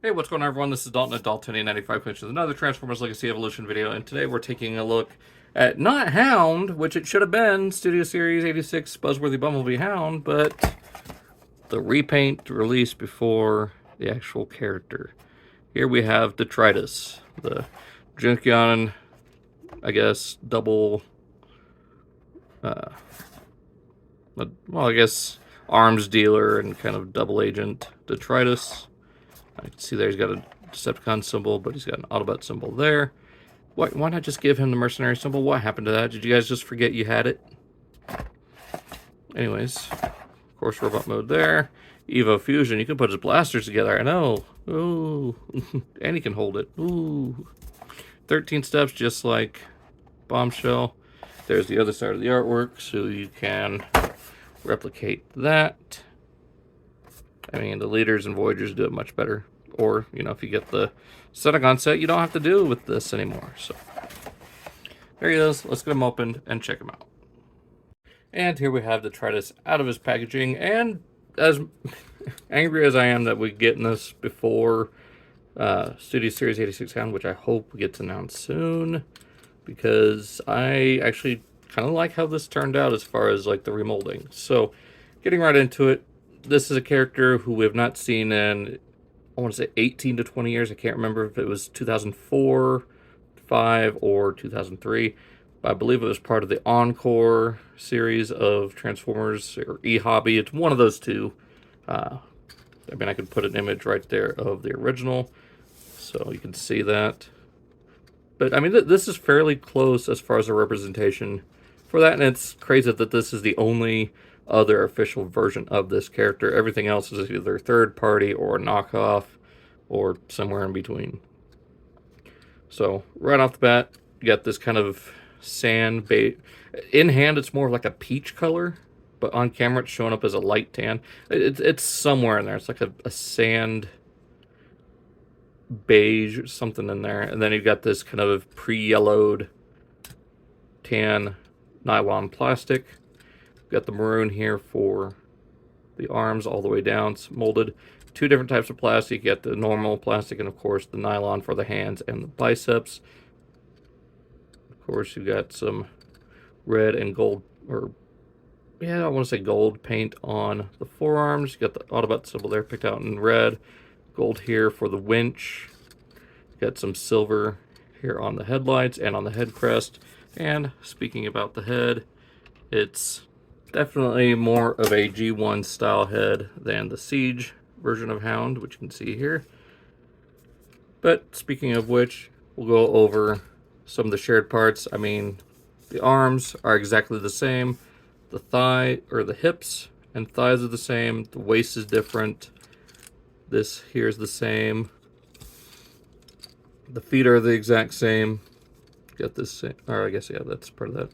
Hey, what's going on, everyone? This is Dalton at Dalton95, which is another Transformers Legacy Evolution video, and today we're taking a look at not Hound, which it should have been, Studio Series 86 Buzzworthy Bumblebee Hound, but the repaint released before the actual character. Here we have Detritus, the Junkion, I guess, double, well, I guess, arms dealer and kind of double agent Detritus. I can see there he's got a Decepticon symbol, but he's got an Autobot symbol there. Why not just give him the mercenary symbol? What happened to that? Did you guys just forget you had it? Anyways, of course, robot mode there. Evo Fusion, you can put his blasters together. I know. Ooh. And he can hold it. Ooh. 13 steps, just like Bombshell. There's the other side of the artwork, so you can replicate that. I mean, the Leaders and Voyagers do it much better. Or, you know, if you get the Cenogon set, you don't have to do it with this anymore. So, there he is. Let's get him opened and check him out. And here we have the Detritus out of his packaging. And as angry as I am that we get in this before Studio Series 86 Hound, which I hope gets announced soon, because I actually kind of like how this turned out as far as like the remolding. So, getting right into it. This is a character who we have not seen in, I want to say 18 to 20 years. I can't remember if it was 2004, 5, or 2003. But I believe it was part of the Encore series of Transformers, or E-Hobby. It's one of those two. I mean, I could put an image right there of the original, so you can see that. But, I mean, this is fairly close as far as a representation for that, and it's crazy that this is the only other official version of this character. Everything else is either third party or knockoff or somewhere in between. So right off the bat, you got this kind of sand bait. In hand, it's more like a peach color, but on camera, it's showing up as a light tan. It's somewhere in there. It's like a sand beige or something in there. And then you've got this kind of pre-yellowed tan nylon plastic. Got the maroon here for the arms all the way down. It's molded. Two different types of plastic. You got the normal plastic and, of course, the nylon for the hands and the biceps. Of course, you've got some red and gold, or, yeah, I want to say gold paint on the forearms. You got the Autobot symbol there picked out in red. Gold here for the winch. Got some silver here on the headlights and on the head crest. And speaking about the head, it's definitely more of a G1 style head than the Siege version of Hound, which you can see here. But speaking of which, we'll go over some of the shared parts. I mean, the arms are exactly the same. The thigh, or the hips and thighs are the same. The waist is different. This here is the same. The feet are the exact same. Got this same, or I guess, yeah, that's part of that.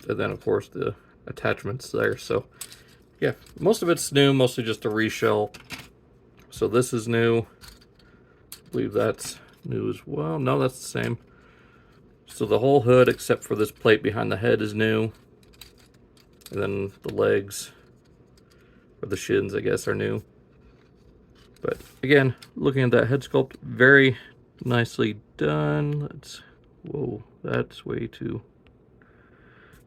And then, of course, the attachments there. So, yeah, most of it's new, mostly just a reshell. So this is new. I believe that's new as well. No, that's the same. So the whole hood, except for this plate behind the head, is new. And then the legs, or the shins, I guess, are new. But, again, looking at that head sculpt, very nicely done. Let's, whoa, that's way too...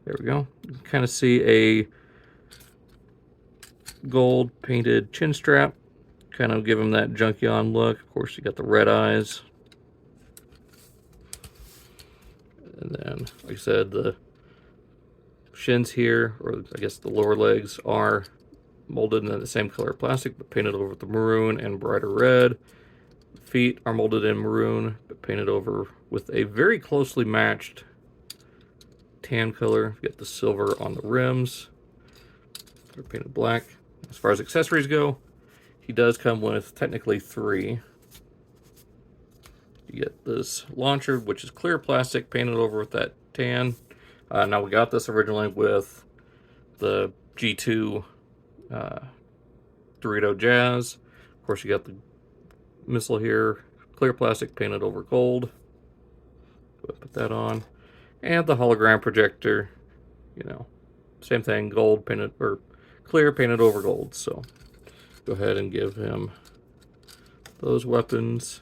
There we go. You can kind of see a gold painted chin strap. Kind of give him that Junkion look. Of course, you got the red eyes. And then, like I said, the shins here, or I guess the lower legs, are molded in the same color plastic, but painted over with the maroon and brighter red. The feet are molded in maroon, but painted over with a very closely matched tan color. You get the silver on the rims. They're painted black. As far as accessories go, he does come with technically 3. You get this launcher, which is clear plastic, painted over with that tan. Now, we got this originally with the G2 Dorito Jazz. Of course, you got the missile here, clear plastic, painted over gold. Put that on. And the hologram projector, you know, same thing, gold painted, or clear painted over gold. So go ahead and give him those weapons.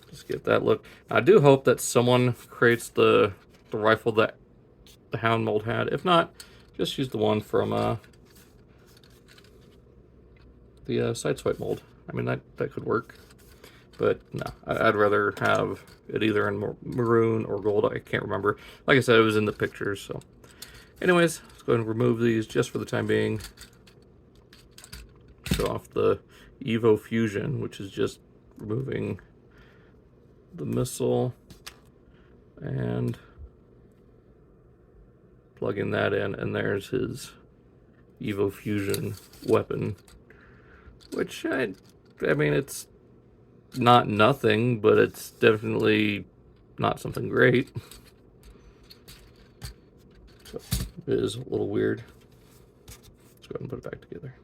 Just get that look. I do hope that someone creates the rifle that the Hound mold had. If not, just use the one from the Sideswipe mold. I mean, that could work. But no, I'd rather have it either in maroon or gold. I can't remember. Like I said, it was in the pictures. So anyways, let's go ahead and remove these just for the time being. Show off the Evo Fusion, which is just removing the missile and plugging that in, and there's his Evo Fusion weapon, which I mean, it's not nothing, but it's definitely not something great. So it is a little weird. Let's go ahead and put it back together.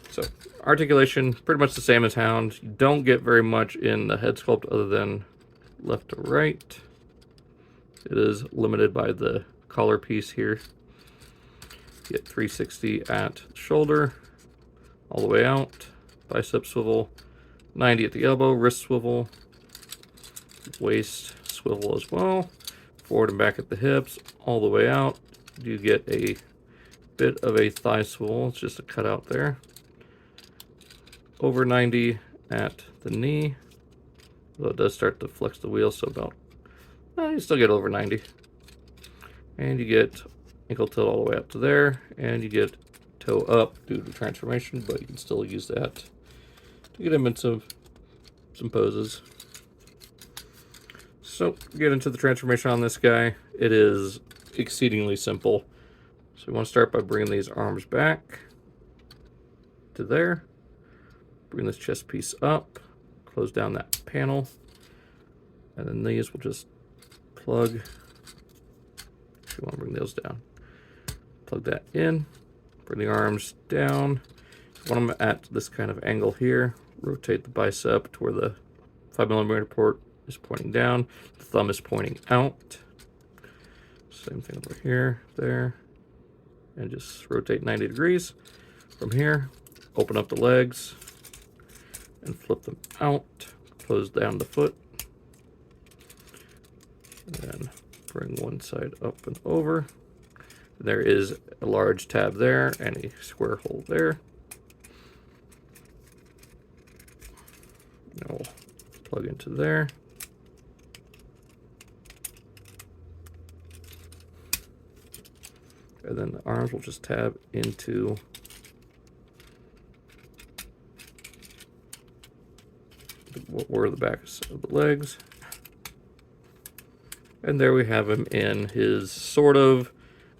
So articulation, pretty much the same as Hound. You don't get very much in the head sculpt other than left to right. It is limited by the collar piece here. You get 360 at shoulder, all the way out. Bicep swivel, 90 at the elbow, wrist swivel, waist swivel as well. Forward and back at the hips, all the way out. You get a bit of a thigh swivel. It's just a cutout there. Over 90 at the knee, though it does start to flex the wheel, so about, you still get over 90. And you get ankle tilt all the way up to there, and you get toe up due to transformation, but you can still use that to get him in some poses. So get into the transformation on this guy. It is exceedingly simple. So we want to start by bringing these arms back to there. Bring this chest piece up, close down that panel, and then these will just plug. If you want to bring those down, plug that in, bring the arms down. Want them at this kind of angle here. Rotate the bicep to where the 5mm port is pointing down, the thumb is pointing out. Same thing over here, there, and just rotate 90 degrees. From here, open up the legs and flip them out, close down the foot, and then bring one side up and over. There is a large tab there and a square hole there. Now we'll plug into there. And then the arms will just tab into where the backs of the legs. And there we have him in his sort of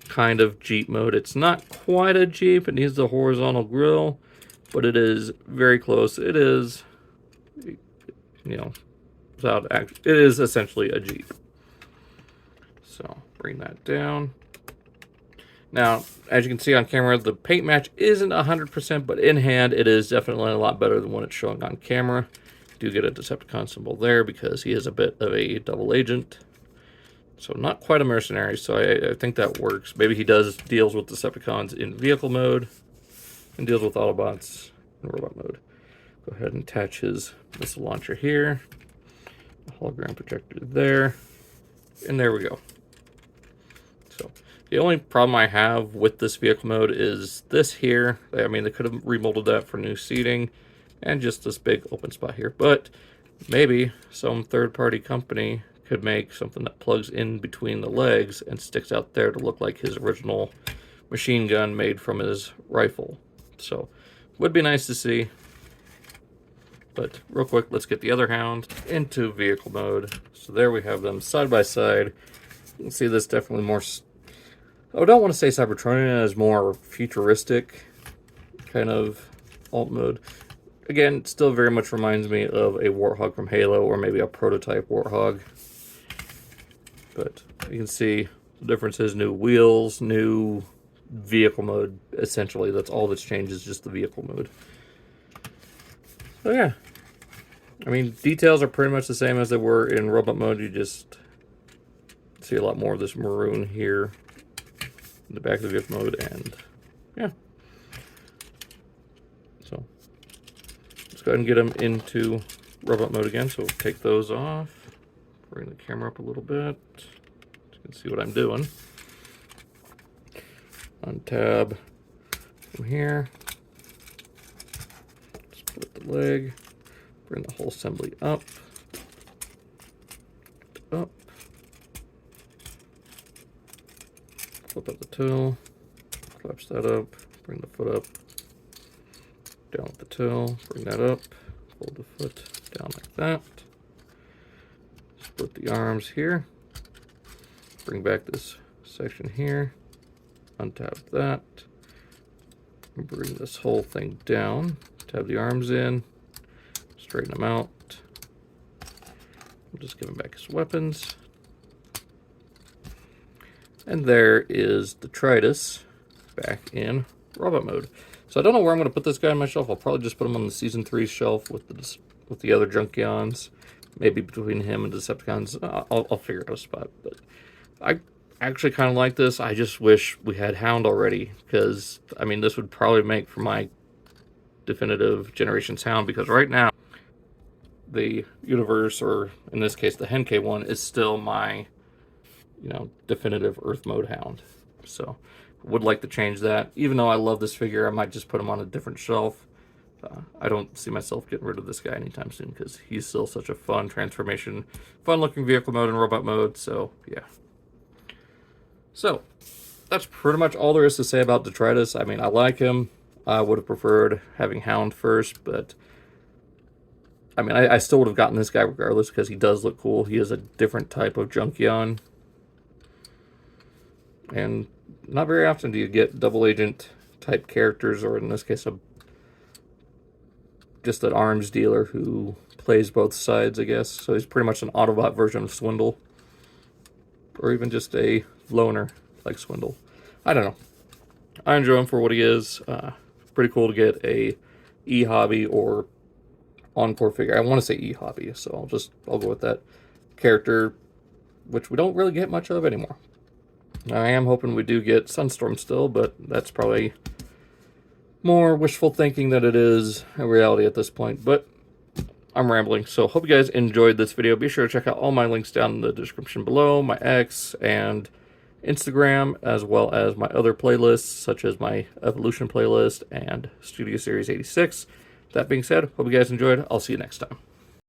kind of Jeep mode. It's not quite a Jeep. It needs the horizontal grille, but it is very close. It is, you know, it is essentially a Jeep. So bring that down. Now, as you can see on camera, the paint match isn't 100%, but in hand, it is definitely a lot better than what it's showing on camera. You do get a Decepticon symbol there because he is a bit of a double agent. So not quite a mercenary, so I think that works. Maybe he deals with Decepticons in vehicle mode and deals with Autobots in robot mode. Go ahead and attach his missile launcher here. A hologram projector there. And there we go. So the only problem I have with this vehicle mode is this here. I mean, they could have remolded that for new seating and just this big open spot here. But maybe some third-party company could make something that plugs in between the legs and sticks out there to look like his original machine gun made from his rifle. So would be nice to see. But real quick, let's get the other Hound into vehicle mode. So there we have them side by side. You can see this definitely more, I don't want to say Cybertronian, as more futuristic kind of alt mode. Again, it still very much reminds me of a Warthog from Halo, or maybe a prototype Warthog. But you can see the difference is new wheels, new vehicle mode. Essentially, that's all that's changed, is just the vehicle mode. So yeah, I mean, details are pretty much the same as they were in robot mode. You just see a lot more of this maroon here in the back of the vehicle mode, and yeah. So Let's go ahead and get them into robot mode again. So we'll take those off. Bring the camera up a little bit so you can see what I'm doing. Untab from here. Split the leg. Bring the whole assembly up. Up. Flip up the till. Collapse that up. Bring the foot up. Down with the till. Bring that up. Fold the foot down like that. Split the arms here. Bring back this section here. Untap that. Bring this whole thing down. Tab the arms in. Straighten them out. We'll just give him back his weapons. And there is Detritus back in robot mode. So I don't know where I'm going to put this guy on my shelf. I'll probably just put him on the Season 3 shelf with the other Junkions. Maybe between him and Decepticons. I'll figure out a spot. But I actually kind of like this. I just wish we had Hound already. Because, I mean, this would probably make for my definitive Generations Hound. Because right now, the universe, or in this case the Henke one, is still my, you know, definitive Earth mode Hound. So would like to change that. Even though I love this figure, I might just put him on a different shelf. I don't see myself getting rid of this guy anytime soon because he's still such a fun transformation, fun looking vehicle mode and robot mode. So yeah. So that's pretty much all there is to say about Detritus. I mean, I like him. I would have preferred having Hound first, but I mean, I still would have gotten this guy regardless because he does look cool. He is a different type of Junkion. And not very often do you get double agent type characters, or in this case, just an arms dealer who plays both sides, I guess. So he's pretty much an Autobot version of Swindle. Or even just a loner like Swindle. I don't know. I enjoy him for what he is. Pretty cool to get a e-hobby or Encore figure. I want to say e-hobby, so I'll go with that character, which we don't really get much of anymore. I am hoping we do get Sunstorm still, but that's probably more wishful thinking than it is a reality at this point. But I'm rambling, so hope you guys enjoyed this video. Be sure to check out all my links down in the description below, my X and Instagram, as well as my other playlists, such as my Evolution playlist and Studio Series 86. That being said, hope you guys enjoyed. I'll see you next time.